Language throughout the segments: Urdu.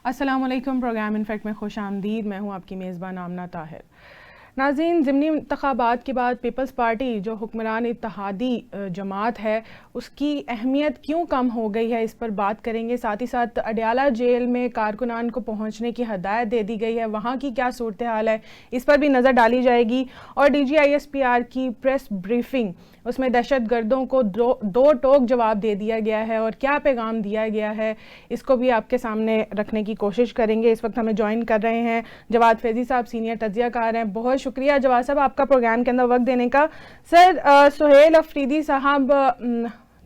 السلام علیکم، پروگرام انفیکٹ میں خوش آمدید. میں ہوں آپ کی میزبان آمنہ طاہر. ناظرین، ضمنی انتخابات کے بعد پیپلز پارٹی جو حکمران اتحادی جماعت ہے اس کی اہمیت کیوں کم ہو گئی ہے، اس پر بات کریں گے. ساتھ ہی ساتھ اڈیالہ جیل میں کارکنان کو پہنچنے کی ہدایت دے دی گئی ہے، وہاں کی کیا صورتحال ہے اس پر بھی نظر ڈالی جائے گی. اور D G I S P R کی پریس بریفنگ، اس میں دہشت گردوں کو دو ٹوک جواب دے دیا گیا ہے اور کیا پیغام دیا گیا ہے، اس کو بھی آپ کے سامنے رکھنے کی کوشش کریں گے. اس وقت ہمیں جوائن کر رہے ہیں جواد فیضی صاحب، سینئر تجزیہ کار ہیں. بہت شکریہ جواد صاحب آپ کا پروگرام کے اندر وقت دینے کا. سر، سہیل افریدی صاحب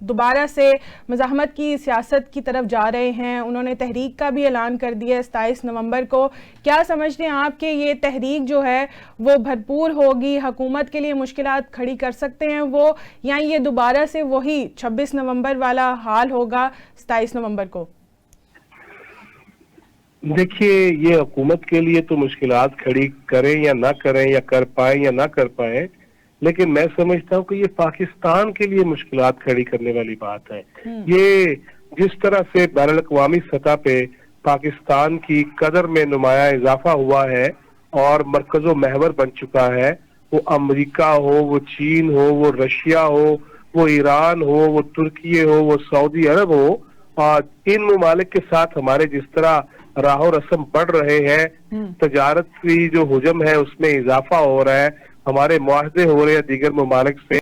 دوبارہ سے مزاحمت کی سیاست کی طرف جا رہے ہیں. انہوں نے تحریک کا بھی اعلان کر دیا 27 نومبر کو. کیا سمجھتے ہیں آپ کہ یہ تحریک جو ہے وہ بھرپور ہوگی، حکومت کے لیے مشکلات کھڑی کر سکتے ہیں وہ، یا یہ دوبارہ سے وہی 26 نومبر والا حال ہوگا 27 نومبر کو؟ دیکھیے، یہ حکومت کے لیے تو مشکلات کھڑی کریں یا نہ کریں، یا کر پائیں یا نہ کر پائیں، لیکن میں سمجھتا ہوں کہ یہ پاکستان کے لیے مشکلات کھڑی کرنے والی بات ہے. یہ جس طرح سے بین الاقوامی سطح پہ پاکستان کی قدر میں نمایاں اضافہ ہوا ہے اور مرکز و محور بن چکا ہے، وہ امریکہ ہو، وہ چین ہو، وہ رشیا ہو، وہ ایران ہو، وہ ترکی ہو، وہ سعودی عرب ہو، اور ان ممالک کے ساتھ ہمارے جس طرح راہ و رسم بڑھ رہے ہیں، تجارت کی جو حجم ہے اس میں اضافہ ہو رہا ہے، ہمارے معاہدے ہو رہے ہیں دیگر ممالک سے.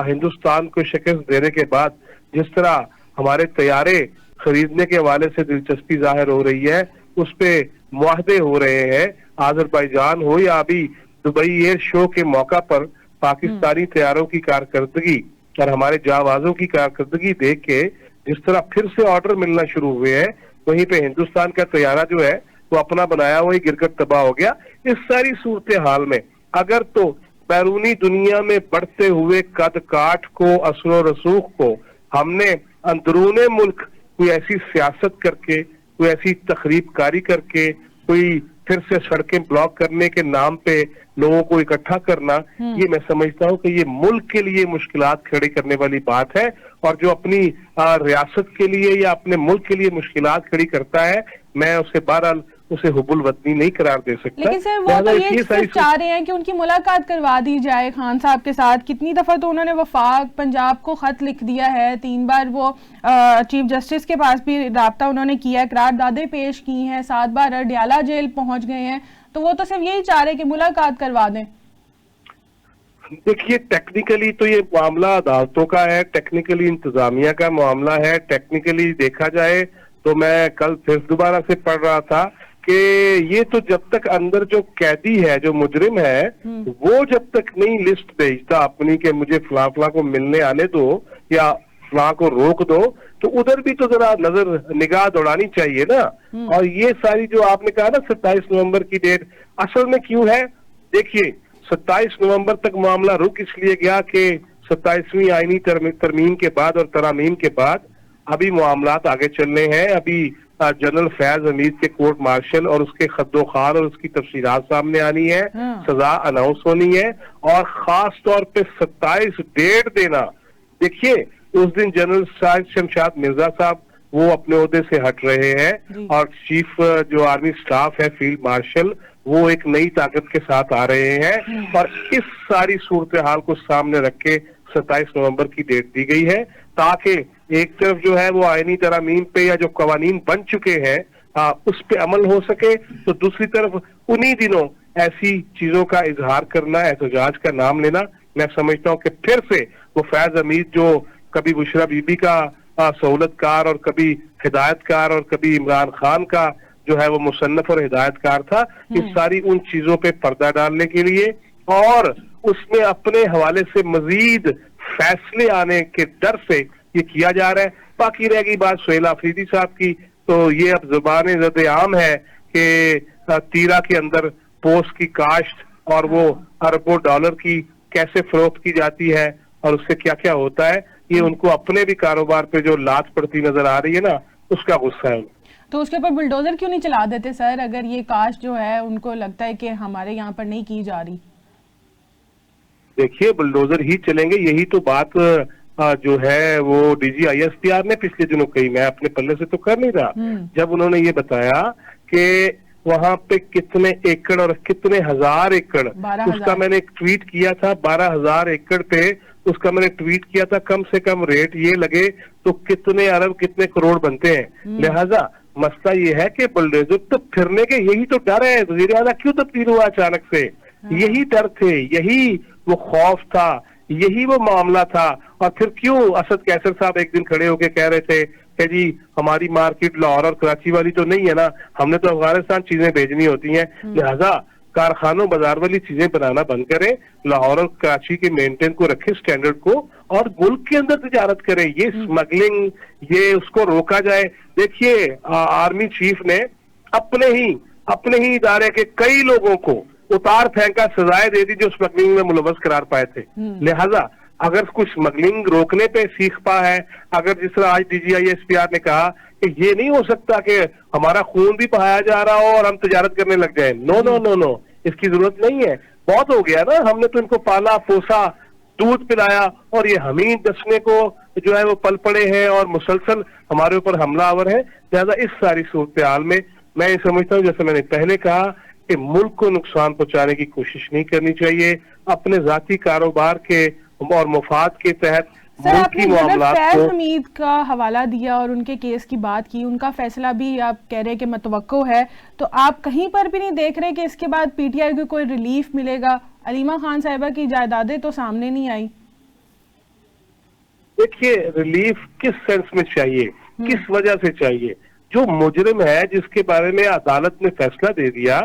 ہندوستان کو شکست دینے کے بعد جس طرح ہمارے طیارے خریدنے کے حوالے سے دلچسپی ظاہر ہو رہی ہے، اس پہ معاہدے ہو رہے ہیں. آذربائیجان ہو یا ابھی دبئی ایئر شو کے موقع پر پاکستانی طیاروں کی کارکردگی اور ہمارے جانبازوں کی کارکردگی دیکھ کے جس طرح پھر سے آرڈر ملنا شروع ہوئے ہیں، وہیں پہ ہندوستان کا طیارہ جو ہے وہ اپنا بنایا وہی گر کر تباہ ہو گیا. اس ساری صورتحال میں اگر تو بیرونی دنیا میں بڑھتے ہوئے قد کاٹ کو، اثر و رسوخ کو ہم نے اندرون ملک کوئی ایسی سیاست کر کے، کوئی ایسی تخریب کاری کر کے، کوئی پھر سے سڑکیں بلاک کرنے کے نام پہ لوگوں کو اکٹھا کرنا، یہ میں سمجھتا ہوں کہ یہ ملک کے لیے مشکلات کھڑی کرنے والی بات ہے. اور جو اپنی ریاست کے لیے یا اپنے ملک کے لیے مشکلات کھڑی کرتا ہے، میں اسے بہرحال اسے حب الوطنی نہیں قرار دے سکتا. لیکن سر وہ تو یہ صرف چاہ رہے ہیں کہ ان کی ملاقات کروا دی جائے خان صاحب کے ساتھ. کتنی دفعہ تو انہوں نے وفاق پنجاب کو خط لکھ دیا ہے، 3 بار وہ چیف جسٹس کے پاس بھی رابطہ انہوں نے کیا ہے، قراردادیں پیش کی ہیں، 7 بار اڈیالہ جیل پہنچ گئے ہیں. تو وہ تو صرف یہی چاہ رہے کہ ملاقات کروا دیں. دیکھیے، ٹیکنیکلی تو یہ معاملہ عدالتوں کا ہے، ٹیکنیکلی انتظامیہ کا معاملہ ہے. ٹیکنیکلی دیکھا جائے تو میں کل پھر دوبارہ سے پڑھ رہا تھا کہ یہ تو جب تک اندر جو قیدی ہے، جو مجرم ہے، وہ جب تک نہیں لسٹ بھیجتا اپنی کہ مجھے فلاں فلاں کو ملنے آنے دو یا فلاں کو روک دو، تو ادھر بھی تو ذرا نگاہ دوڑانی چاہیے نا. اور یہ ساری جو آپ نے کہا نا 27 نومبر کی ڈیٹ، اصل میں کیوں ہے؟ دیکھیے، 27 نومبر تک معاملہ رک اس لیے گیا کہ 27ویں آئینی ترمیم کے بعد اور ترامیم کے بعد ابھی معاملات آگے چلنے ہیں. ابھی جنرل فیض حمید کے کورٹ مارشل اور اس کے خد و خال اور اس کی تفصیلات سامنے آنی ہے، سزا اناؤنس ہونی ہے، اور خاص طور پہ 27 ڈیٹ دینا. دیکھیے، اس دن جنرل شمشاد مرزا صاحب وہ اپنے عہدے سے ہٹ رہے ہیں اور چیف جو آرمی سٹاف ہے فیلڈ مارشل وہ ایک نئی طاقت کے ساتھ آ رہے ہیں، اور اس ساری صورتحال کو سامنے رکھ کے 27 نومبر کی ڈیٹ دی گئی ہے تاکہ ایک طرف جو ہے وہ آئینی ترامیم پہ یا جو قوانین بن چکے ہیں اس پہ عمل ہو سکے، تو دوسری طرف انہی دنوں ایسی چیزوں کا اظہار کرنا، احتجاج کا نام لینا، میں سمجھتا ہوں کہ پھر سے وہ فیض حمید جو کبھی بشرا بی بی کا سہولت کار اور کبھی ہدایت کار اور کبھی عمران خان کا جو ہے وہ مصنف اور ہدایت کار تھا، یہ ساری ان چیزوں پہ پردہ ڈالنے کے لیے اور اس میں اپنے حوالے سے مزید فیصلے آنے کے ڈر سے یہ کیا جا رہا ہے. باقی رہ گئی بات سہیل آفریدی صاحب کی، تو یہ اب زبان زد عام ہے کہ تیرا کے اندر پوست کی کاشت اور وہ اربوں ڈالر کی کیسے فروخت کی جاتی ہے اور اس سے کیا کیا ہوتا ہے. یہ ان کو اپنے بھی کاروبار پہ جو لات پڑتی نظر آ رہی ہے نا، اس کا غصہ ہے. تو اس کے اوپر بلڈوزر کیوں نہیں چلا دیتے سر، اگر یہ کاشت جو ہے ان کو لگتا ہے کہ ہمارے یہاں پر نہیں کی جا رہی؟ دیکھیے، بلڈوزر ہی چلیں گے، یہی تو بات جو ہے وہ D G I S P R نے پچھلے دنوں کہی، میں اپنے پلے سے تو کر نہیں رہا. جب انہوں نے یہ بتایا کہ وہاں پہ کتنے ایکڑ اور کتنے ہزار ایکڑ, اس کا میں نے ایک ٹویٹ کیا تھا, 12,000 ایکڑ پہ اس کا میں نے ٹویٹ کیا تھا, کم سے کم ریٹ یہ لگے تو کتنے ارب کتنے کروڑ بنتے ہیں. لہذا مسئلہ یہ ہے کہ بلڈوزر تو پھرنے کے یہی تو ڈر ہے. وزیر اعلیٰ کیوں تبدیل ہوا اچانک سے؟ یہی ڈر تھے, یہی وہ خوف تھا, یہی وہ معاملہ تھا. اور پھر کیوں اسد کیسر صاحب ایک دن کھڑے ہو کے کہہ رہے تھے کہ جی ہماری مارکیٹ لاہور اور کراچی والی تو نہیں ہے نا, ہم نے تو افغانستان چیزیں بھیجنی ہوتی ہیں, لہذا کارخانوں بازار والی چیزیں بنانا بند کریں, لاہور اور کراچی کے مینٹین کو رکھیں اسٹینڈرڈ کو, اور ملک کے اندر تجارت کریں. یہ اسمگلنگ یہ اس کو روکا جائے. دیکھیے آرمی چیف نے اپنے ہی ادارے کے کئی لوگوں کو اتار پھینکا, سزائیں دے دی جو اسمگلنگ میں ملوث قرار پائے تھے. لہذا اگر کچھ اسمگلنگ روکنے پہ سیکھ پا ہے, اگر جس طرح آج D G I S P R نے کہا کہ یہ نہیں ہو سکتا کہ ہمارا خون بھی بہایا جا رہا ہو اور ہم تجارت کرنے لگ جائیں, نو, اس کی ضرورت نہیں ہے. بہت ہو گیا نا, ہم نے تو ان کو پالا پوسا, دودھ پلایا, اور یہ ہمیں دسنے کو جو ہے وہ پل پڑے ہیں اور مسلسل ہمارے اوپر حملہ آور ہے. لہذا اس ساری صورتحال میں میں یہ سمجھتا ہوں, جیسے میں نے پہلے کہا, کہ ملک کو نقصان پہنچانے کی کوشش نہیں کرنی چاہیے. اپنے ذاتی کاروبار کے اور مفاد کے تحت ملک کی معاملات کو. فیض حمید کا حوالہ دیا اور ان کے کیس کی بات کی, ان کا فیصلہ بھی آپ کہہ رہے کہ متوقع ہے, تو آپ کہیں پر بھی نہیں دیکھ رہے کہ اس کے بعد پی ٹی آئی کو کوئی ریلیف ملے گا؟ علیمہ خان صاحبہ کی جائیدادیں تو سامنے نہیں آئی. دیکھیے ریلیف کس سینس میں چاہیے, کس وجہ سے چاہیے؟ جو مجرم ہے جس کے بارے میں عدالت نے فیصلہ دے دیا,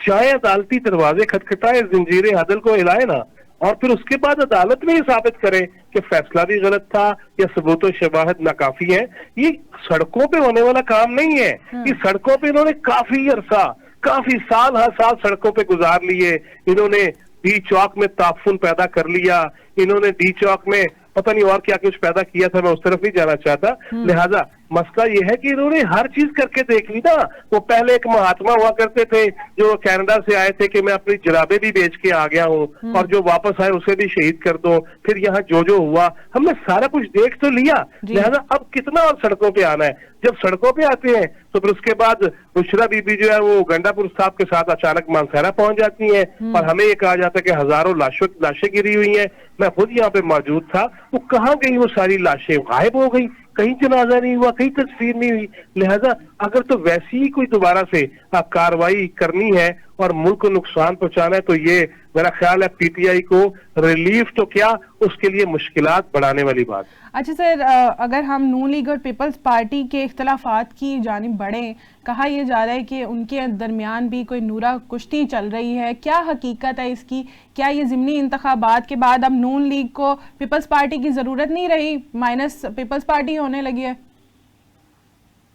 چاہے عدالتی دروازے کھٹکھٹائے, زنجیر عدل کو ہلائے نا, اور پھر اس کے بعد عدالت میں یہ ثابت کرے کہ فیصلہ بھی غلط تھا یا ثبوت و شواہد ناکافی ہے. یہ سڑکوں پہ ہونے والا کام نہیں ہے. یہ سڑکوں پہ انہوں نے کافی عرصہ, کافی سال ہر سال سڑکوں پہ گزار لیے. انہوں نے ڈی چوک میں تعفن پیدا کر لیا, انہوں نے ڈی چوک میں پتہ نہیں اور کیا کچھ پیدا کیا تھا, میں اس طرف نہیں جانا چاہتا. لہٰذا مسئلہ یہ ہے کہ انہوں نے ہر چیز کر کے دیکھ لی نا. وہ پہلے ایک مہاتما ہوا کرتے تھے جو کینیڈا سے آئے تھے کہ میں اپنی جرابیں بھی بیچ کے آ گیا ہوں, اور جو واپس آئے اسے بھی شہید کر دو. پھر یہاں جو ہوا ہم نے سارا کچھ دیکھ تو لیا. لہذا اب کتنا اور سڑکوں پہ آنا ہے؟ جب سڑکوں پہ آتے ہیں تو پھر اس کے بعد بشرا بی بی جو ہے وہ گنڈا پور صاحب کے ساتھ اچانک مانسہرہ پہنچ جاتی ہیں, اور ہمیں یہ کہا جاتا ہے کہ ہزاروں لاشیں گری ہوئی ہیں. میں خود یہاں پہ موجود تھا. وہ کہاں گئی وہ ساری لاشیں؟ غائب ہو گئی, کہیں جنازہ نہیں ہوا, کہیں تصویر نہیں ہوئی. لہذا اگر تو ویسی ہی کوئی دوبارہ سے کاروائی کرنی ہے اور ملک کو نقصان پہنچانا ہے, تو یہ میرا خیال ہے پی ٹی آئی کو ریلیف تو کیا, اس کے لیے مشکلات بڑھانے والی بات. اچھا سر, اگر ہم نون لیگ اور پیپلز پارٹی کے اختلافات کی جانب بڑھیں, کہا یہ جا رہا ہے کہ ان کے درمیان بھی کوئی نورا کشتی چل رہی ہے, کیا حقیقت ہے اس کی؟ کیا یہ ضمنی انتخابات کے بعد اب نون لیگ کو پیپلز پارٹی کی ضرورت نہیں رہی, مائنس پیپلز پارٹی ہونے لگی ہے؟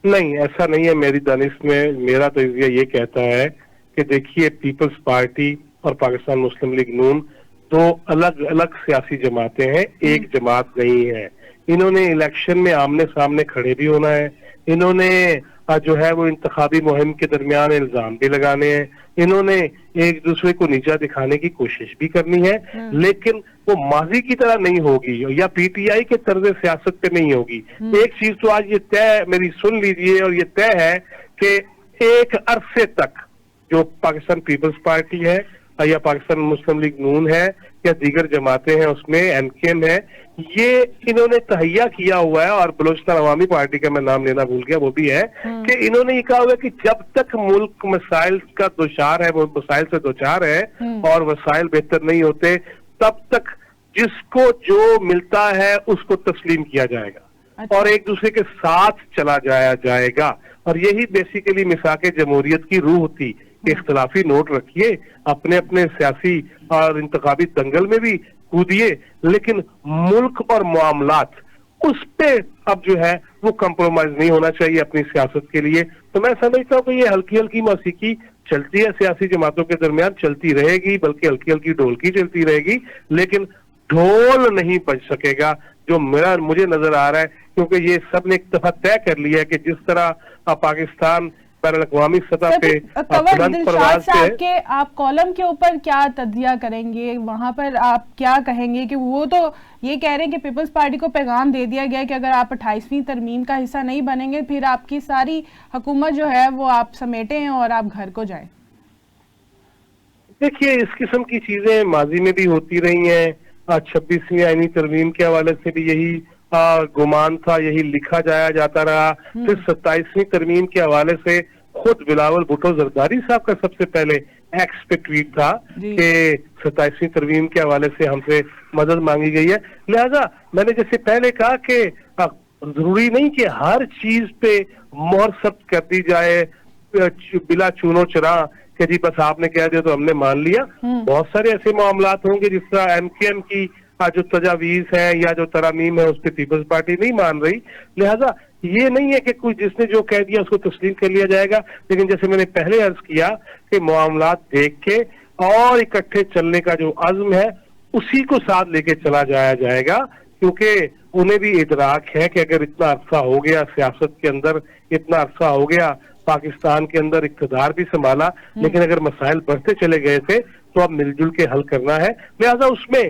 نہیں, ایسا نہیں ہے میری دانش میں. میرا تو یہ کہتا ہے کہ دیکھیے پیپلز پارٹی اور پاکستان مسلم لیگ نون دو الگ الگ سیاسی جماعتیں ہیں, ایک جماعت نہیں ہے. انہوں نے الیکشن میں آمنے سامنے کھڑے بھی ہونا ہے, انہوں نے جو ہے وہ انتخابی مہم کے درمیان الزام بھی لگانے ہیں, انہوں نے ایک دوسرے کو نیچا دکھانے کی کوشش بھی کرنی ہے, لیکن وہ ماضی کی طرح نہیں ہوگی یا پی ٹی آئی کے طرز سیاست پہ نہیں ہوگی. ایک چیز تو آج یہ طے میری سن لیجئے, اور یہ طے ہے کہ ایک عرصے تک جو پاکستان پیپلز پارٹی ہے یا پاکستان مسلم لیگ نون ہے یا دیگر جماعتیں ہیں, اس میں این کے ایم ہے, یہ انہوں نے تہیہ کیا ہوا ہے, اور بلوچستان عوامی پارٹی کا میں نام لینا بھول گیا وہ بھی ہے, کہ انہوں نے یہ کہا ہوا ہے کہ جب تک ملک مسائل کا دوچار ہے, وہ مسائل سے دوچار ہے اور وسائل بہتر نہیں ہوتے, تب تک جس کو جو ملتا ہے اس کو تسلیم کیا جائے گا اور ایک دوسرے کے ساتھ چلا جائے گا. اور یہی بیسیکلی میثاق جمہوریت کی روح تھی کہ اختلافی نوٹ رکھیے, اپنے اپنے سیاسی اور انتخابی دنگل میں بھی کودیے, لیکن ملک اور معاملات اس پہ اب جو ہے وہ کمپرومائز نہیں ہونا چاہیے اپنی سیاست کے لیے. تو میں سمجھتا ہوں کہ یہ ہلکی ہلکی موسیقی چلتی ہے سیاسی جماعتوں کے درمیان, چلتی رہے گی, بلکہ ہلکی ہلکی ڈھولکی چلتی رہے گی, لیکن ڈھول نہیں بج سکے گا جو مجھے نظر آ رہا ہے, کیونکہ یہ سب نے ایک دفعہ طے کر لیا ہے کہ جس طرح پاکستان بین الاقوامی سطح پہ کنور دلشاد صاحب کے آپ کالم کے اوپر کیا تجزیہ کریں گے؟ وہاں پر آپ کیا کہیں گے کہ وہ تو یہ کہہ رہے ہیں کہ پیپلز پارٹی کو پیغام دے دیا گیا کہ اگر آپ 28ویں ترمیم کا حصہ نہیں بنیں گے پھر آپ کی ساری حکومت جو ہے وہ آپ سمیٹیں اور آپ گھر کو جائیں. دیکھیے اس قسم کی چیزیں ماضی میں بھی ہوتی رہی ہیں. 26ویں آئینی ترمیم کے حوالے سے بھی یہی گمان تھا, یہی لکھا جایا جاتا رہا. پھر 27ویں ترمیم کے حوالے سے خود بلاول بھٹو زرداری صاحب کا سب سے پہلے ایکس پہ ٹویٹ تھا کہ 27ویں ترمیم کے حوالے سے ہم سے مدد مانگی گئی ہے. لہذا میں نے جیسے پہلے کہا کہ ضروری نہیں کہ ہر چیز پہ مہر ثبت کر دی جائے بلا چونو چرا کہ جی بس آپ نے کہہ دیا تو ہم نے مان لیا. بہت سارے ایسے معاملات ہوں گے جس طرح ایم کیو ایم کی جو تجاویز ہیں یا جو ترامیم ہے اس پہ پیپلز پارٹی نہیں مان رہی. لہذا یہ نہیں ہے کہ کوئی جس نے جو کہہ دیا اس کو تسلیم کر لیا جائے گا, لیکن جیسے میں نے پہلے عرض کیا کہ معاملات دیکھ کے اور اکٹھے چلنے کا جو عزم ہے اسی کو ساتھ لے کے چلا جایا جائے گا, کیونکہ انہیں بھی ادراک ہے کہ اگر اتنا عرصہ ہو گیا سیاست کے اندر, اتنا عرصہ ہو گیا پاکستان کے اندر اقتدار بھی سنبھالا, لیکن اگر مسائل بڑھتے چلے گئے تھے تو اب مل جل کے حل کرنا ہے. لہذا اس میں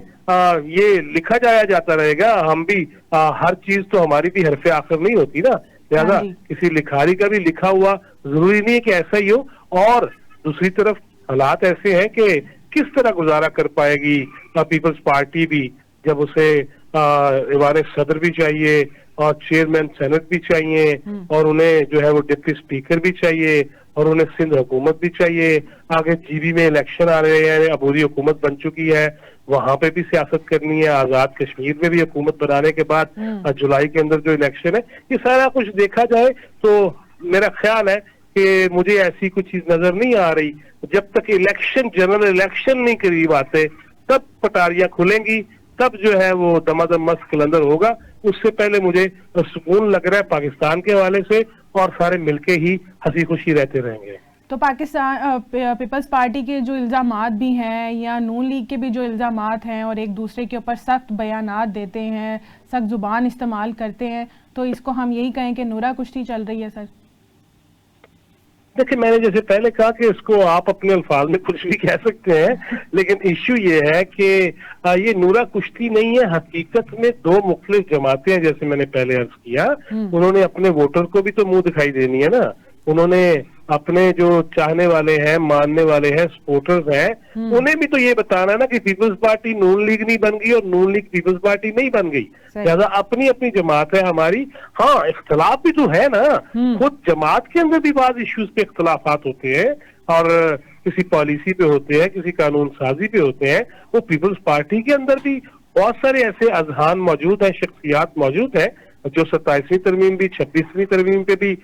یہ لکھا جایا جاتا رہے گا. ہم بھی ہر چیز تو ہماری بھی حرف آخر نہیں ہوتی نا, لہذا کسی لکھاری کا بھی لکھا ہوا ضروری نہیں ہے کہ ایسا ہی ہو. اور دوسری طرف حالات ایسے ہیں کہ کس طرح گزارا کر پائے گی پیپلز پارٹی بھی جب اسے ایوان صدر بھی چاہیے اور چیئرمین سینٹ بھی چاہیے اور انہیں جو ہے وہ ڈپٹی اسپیکر بھی چاہیے اور انہیں سندھ حکومت بھی چاہیے. آگے جی بی میں الیکشن آ رہے ہیں, عبوری حکومت بن چکی ہے, وہاں پہ بھی سیاست کرنی ہے. آزاد کشمیر میں بھی حکومت بنانے کے بعد جولائی کے اندر جو الیکشن ہے, یہ سارا کچھ دیکھا جائے تو میرا خیال ہے کہ مجھے ایسی کوئی چیز نظر نہیں آ رہی. جب تک الیکشن جنرل الیکشن نہیں قریب آتے تب پٹاریاں کھلیں گی, تب جو ہے وہ دمادم مست کلندر ہوگا. اس سے پہلے مجھے سکون لگ رہا ہے پاکستان کے حوالے سے, اور سارے مل کے ہی ہنسی خوشی رہتے رہیں گے. تو پاکستان پیپلز پارٹی کے جو الزامات بھی ہیں یا نون لیگ کے بھی جو الزامات ہیں اور ایک دوسرے کے اوپر سخت بیانات دیتے ہیں, سخت زبان استعمال کرتے ہیں, تو اس کو ہم یہی کہیں کہ نورا کشتی چل رہی ہے؟ سر دیکھیں میں نے جیسے پہلے کہا کہ اس کو آپ اپنے الفاظ میں کچھ بھی کہہ سکتے ہیں, لیکن ایشو یہ ہے کہ یہ نورا کشتی نہیں ہے. حقیقت میں دو مختلف جماعتیں ہیں, جیسے میں نے پہلے عرض کیا. انہوں نے اپنے ووٹر کو بھی تو منہ دکھائی دینی ہے نا. انہوں نے اپنے جو چاہنے والے ہیں, ماننے والے ہیں, سپورٹرز ہیں, انہیں بھی تو یہ بتانا ہے نا کہ پیپلز پارٹی نون لیگ نہیں بن گئی اور نون لیگ پیپلز پارٹی نہیں بن گئی. لہٰذا اپنی اپنی جماعت ہے ہماری. ہاں اختلاف بھی تو ہے نا, خود جماعت کے اندر بھی بعض ایشوز پہ اختلافات ہوتے ہیں اور کسی پالیسی پہ ہوتے ہیں, کسی قانون سازی پہ ہوتے ہیں. وہ پیپلز پارٹی کے اندر بھی بہت سارے ایسے اذہان موجود ہیں, شخصیات موجود ہیں جو 27ویں ترمیم بھی 26ویں ترمیم پہ بھی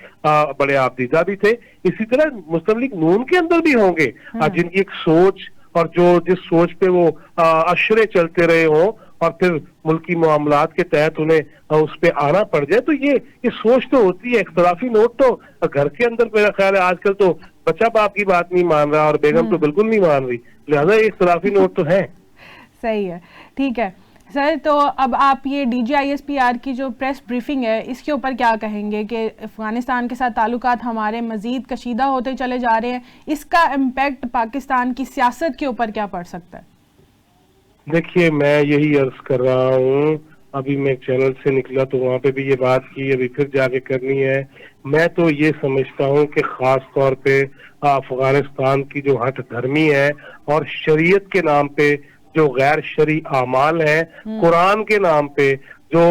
بڑے آبدیدہ بھی تھے. اسی طرح مسلم لیگ نون کے اندر بھی ہوں گے جن کی ایک سوچ اور جو جس سوچ پہ وہ اشرے چلتے رہے ہوں اور پھر ملکی معاملات کے تحت انہیں اس پہ آنا پڑ جائے. تو یہ سوچ تو ہوتی ہے. اختلافی نوٹ تو گھر کے اندر میرا خیال ہے آج کل تو بچہ باپ کی بات نہیں مان رہا اور بیگم تو بالکل نہیں مان رہی, لہذا یہ اختلافی نوٹ تو ہیں. صحیح ہے, ٹھیک ہے سر. تو اب آپ یہ D G I S P R کی جو پریس بریفنگ ہے اس کے اوپر کیا کہیں گے کہ افغانستان کے ساتھ تعلقات ہمارے مزید کشیدہ ہوتے چلے جا رہے ہیں, اس کا امپیکٹ پاکستان کی سیاست کے اوپر کیا پڑ سکتا ہے؟ دیکھیے میں یہی عرض کر رہا ہوں, ابھی میں چینل سے نکلا تو وہاں پہ بھی یہ بات کی, ابھی پھر جا کے کرنی ہے. میں تو یہ سمجھتا ہوں کہ خاص طور پہ افغانستان کی جو ہٹ دھرمی ہے اور شریعت کے نام پہ جو غیر شرعی اعمال ہیں, قرآن کے نام پہ جو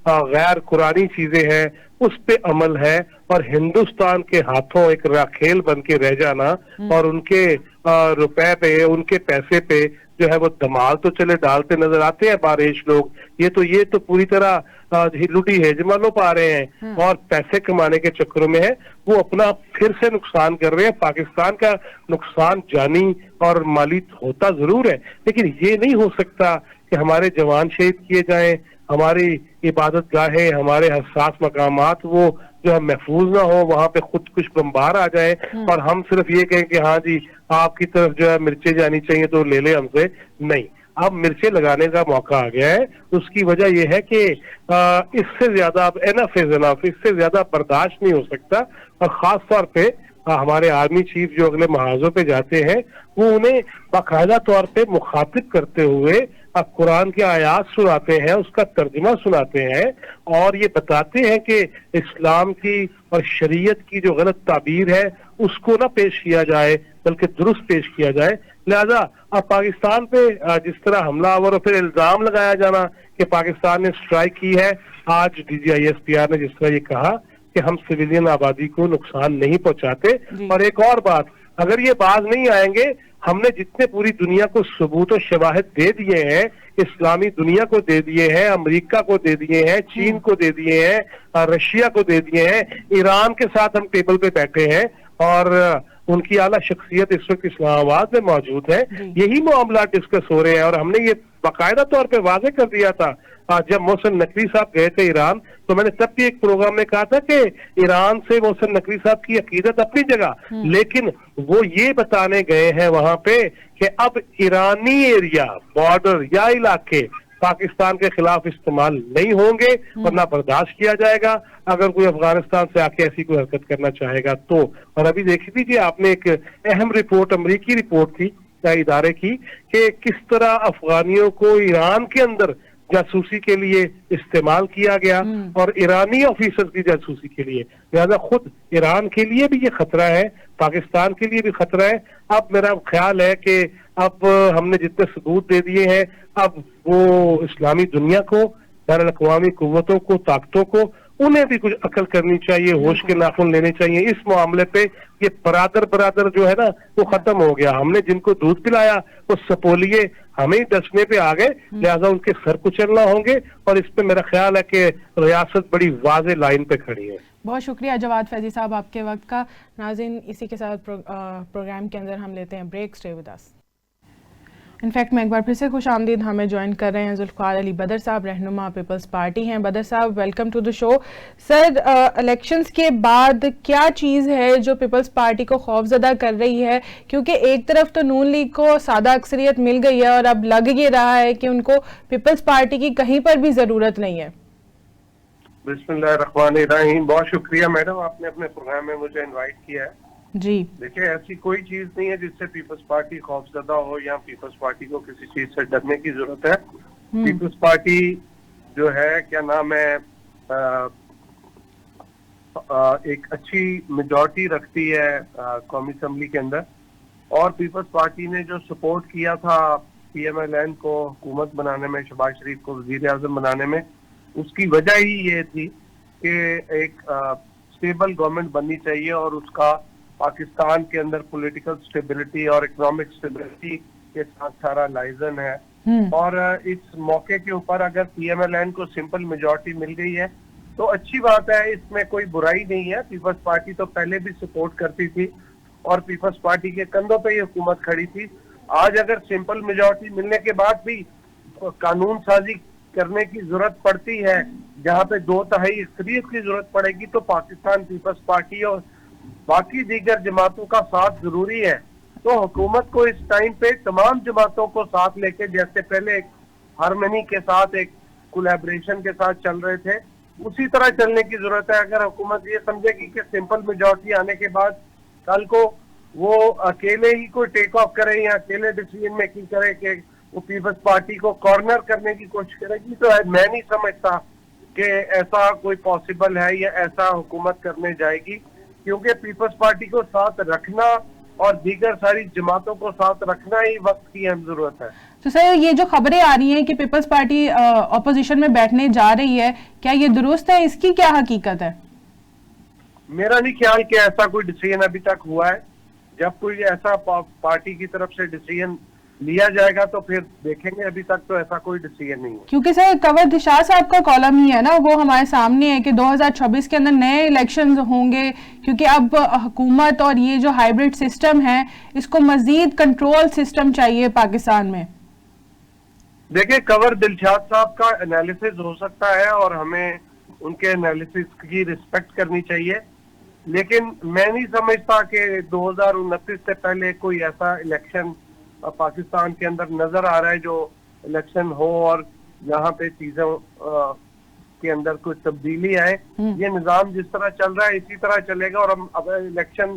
غیر قرآنی چیزیں ہیں اس پہ عمل ہے, اور ہندوستان کے ہاتھوں ایک راکھیل بن کے رہ جانا اور ان کے روپے پہ, ان کے پیسے پہ جو ہے وہ دمال تو چلے ڈالتے نظر آتے ہیں بارش لوگ. یہ تو پوری طرح لوٹی ہیجمانوں پا رہے ہیں اور پیسے کمانے کے چکروں میں ہے. وہ اپنا پھر سے نقصان کر رہے ہیں. پاکستان کا نقصان جانی اور مالی ہوتا ضرور ہے, لیکن یہ نہیں ہو سکتا کہ ہمارے جوان شہید کیے جائیں, ہماری عبادت گاہیں, ہمارے حساس مقامات وہ جو ہے محفوظ نہ ہو, وہاں پہ خود کچھ بمبار آ جائے اور ہم صرف یہ کہیں کہ ہاں جی آپ کی طرف جو ہے مرچیں جانی چاہیے تو لے لے ہم سے. نہیں, اب مرچیں لگانے کا موقع آ گیا ہے. اس کی وجہ یہ ہے کہ اس سے زیادہ اب انف از انف, اس سے زیادہ برداشت نہیں ہو سکتا. اور خاص طور پہ ہمارے آرمی چیف جو اگلے محاذوں پہ جاتے ہیں وہ انہیں باقاعدہ طور پہ مخاطب کرتے ہوئے قرآن کی آیات سناتے ہیں, اس کا ترجمہ سناتے ہیں اور یہ بتاتے ہیں کہ اسلام کی اور شریعت کی جو غلط تعبیر ہے اس کو نہ پیش کیا جائے بلکہ درست پیش کیا جائے. لہذا اب پاکستان پہ جس طرح حملہ آور اور پھر الزام لگایا جانا کہ پاکستان نے اسٹرائک کی ہے, آج DGISPR نے جس طرح یہ کہا کہ ہم سویلین آبادی کو نقصان نہیں پہنچاتے. اور ایک اور بات, اگر یہ باز نہیں آئیں گے, ہم نے جتنے پوری دنیا کو ثبوت و شواہد دے دیے ہیں, اسلامی دنیا کو دے دیے ہیں, امریکہ کو دے دیے ہیں, چین کو دے دیے ہیں, رشیا کو دے دیے ہیں, ایران کے ساتھ ہم ٹیبل پہ بیٹھے ہیں اور ان کی اعلیٰ شخصیت اس وقت اسلام آباد میں موجود ہے, یہی معاملات ڈسکس ہو رہے ہیں. اور ہم نے یہ باقاعدہ طور پہ واضح کر دیا تھا جب محسن نقوی صاحب گئے تھے ایران, تو میں نے تب بھی ایک پروگرام میں کہا تھا کہ ایران سے محسن نقوی صاحب کی عقیدت اپنی جگہ, لیکن وہ یہ بتانے گئے ہیں وہاں پہ کہ اب ایرانی ایریا, بارڈر یا علاقے پاکستان کے خلاف استعمال نہیں ہوں گے اور نہ برداشت کیا جائے گا اگر کوئی افغانستان سے آ کے ایسی کوئی حرکت کرنا چاہے گا تو. اور ابھی دیکھ لیجیے آپ نے ایک اہم رپورٹ, امریکی رپورٹ تھی ادارے کی, کہ کس طرح افغانیوں کو ایران کے اندر جاسوسی کے لیے استعمال کیا گیا اور ایرانی آفیسر کی جاسوسی کے لیے. لہذا خود ایران کے لیے بھی یہ خطرہ ہے, پاکستان کے لیے بھی خطرہ ہے. اب میرا خیال ہے کہ اب ہم نے جتنے ثبوت دے دیے ہیں, اب وہ اسلامی دنیا کو, بین الاقوامی قوتوں کو, طاقتوں کو, انہیں بھی کچھ عقل کرنی چاہیے, ہوش کے ناخن لینے چاہیے. اس معاملے پہ یہ برادر جو ہے نا وہ ختم ہو گیا. ہم نے جن کو دودھ پلایا وہ سپولیے ہمیں ڈسنے پہ آ گئے, لہذا ان کے سر کچلنا ہوں گے. اور اس پہ میرا خیال ہے کہ ریاست بڑی واضح لائن پہ کھڑی ہے. بہت شکریہ جواد فیضی صاحب آپ کے وقت کا. ناظرین, اسی کے ساتھ پروگرام کے اندر ہم لیتے ہیں break. Stay with us. In fact میں ایک بار پھر سے خوش آمدید, ہمیں جوائن کر رہے ہیں ذوالفقار علی بدر صاحب, رہنما پیپلز پارٹی ہیں. بدر صاحب, welcome to the show. Sir, elections کے بعد کیا چیز ہے جو پیپلز پارٹی کو خوف زدہ کر رہی ہے, کیونکہ ایک طرف تو نون لیگ کو سادہ اکثریت مل گئی ہے اور اب لگ یہ رہا ہے کہ ان کو پیپلز پارٹی کی کہیں پر بھی ضرورت نہیں ہے. بسم اللہ الرحمن الرحیم. بہت شکریہ میڈم, آپ نے اپنے پروگرام میں مجھے انوائٹ کیا ہے. جی دیکھیں, ایسی کوئی چیز نہیں ہے جس سے پیپلز پارٹی خوف زدہ ہو یا پیپلز پارٹی کو کسی چیز سے ڈرنے کی ضرورت ہے. پیپلز پارٹی جو ہے, کیا نام ہے, ایک اچھی میجورٹی رکھتی ہے قومی اسمبلی کے اندر, اور پیپلز پارٹی نے جو سپورٹ کیا تھا PMLN کو حکومت بنانے میں, شہباز شریف کو وزیر اعظم بنانے میں, اس کی وجہ ہی یہ تھی کہ ایک اسٹیبل گورنمنٹ بننی چاہیے اور اس کا پاکستان کے اندر پولیٹیکل سٹیبلٹی اور اکنامک سٹیبلٹی کے ساتھ سارا لائزن ہے. اور اس موقع کے اوپر اگر PMLN کو سمپل میجورٹی مل گئی ہے تو اچھی بات ہے, اس میں کوئی برائی نہیں ہے. پیپلز پارٹی تو پہلے بھی سپورٹ کرتی تھی اور پیپلز پارٹی کے کندھوں پہ یہ حکومت کھڑی تھی. آج اگر سمپل میجورٹی ملنے کے بعد بھی قانون سازی کرنے کی ضرورت پڑتی ہے جہاں پہ 2/3 اکثریت کی ضرورت پڑے گی, تو پاکستان پیپلز پارٹی اور باقی دیگر جماعتوں کا ساتھ ضروری ہے. تو حکومت کو اس ٹائم پہ تمام جماعتوں کو ساتھ لے کے, جیسے پہلے ایک ہارمنی کے ساتھ, ایک کولیبریشن کے ساتھ چل رہے تھے, اسی طرح چلنے کی ضرورت ہے. اگر حکومت یہ سمجھے گی کہ سمپل میجورٹی آنے کے بعد کل کو وہ اکیلے ہی کوئی ٹیک آف کرے یا اکیلے ڈیسیژن میکنگ کرے کہ وہ پیپلز پارٹی کو کارنر کرنے کی کوشش کرے گی, تو میں نہیں سمجھتا کہ ایسا کوئی پاسبل ہے یا ایسا حکومت کرنے جائے گی. کیونکہ پیپلز پارٹی کو ساتھ رکھنا اور دیگر ساری جماعتوں کو ساتھ رکھنا ہی وقت کی اہم ضرورت ہے. تو سر, یہ جو خبریں آ رہی ہیں کہ پیپلز پارٹی اپوزیشن میں بیٹھنے جا رہی ہے, کیا یہ درست ہے؟ اس کی کیا حقیقت ہے؟ میرا نہیں خیال کہ ایسا کوئی ڈیسیژن ابھی تک ہوا ہے. جب کوئی ایسا پارٹی کی طرف سے ڈیسیژن لیا جائے گا تو پھر دیکھیں گے. ابھی تک تو ایسا کوئی ڈیسیژن نہیں ہے. کیونکہ سر کنور شاہ صاحب کا کالم ہی ہے نا, وہ ہمارے سامنے ہے کہ 2026 کے اندر نئے الیکشنز ہوں گے, کیونکہ اب حکومت اور یہ جو ہائیبرڈ سسٹم ہے اس کو مزید کنٹرول سسٹم چاہیے پاکستان میں. دیکھیں, کنور دلشاد صاحب کا انالیسز ہو سکتا ہے اور ہمیں ان کے انالیسز کی ریسپیکٹ کرنی چاہیے, لیکن میں نہیں سمجھتا کہ 2029 سے پہلے کوئی ایسا الیکشن پاکستان کے اندر نظر آ رہا ہے جو الیکشن ہو اور یہاں پہ چیزوں کے اندر کوئی تبدیلی آئے. یہ نظام جس طرح چل رہا ہے اسی طرح چلے گا, اور ہم اب الیکشن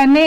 NA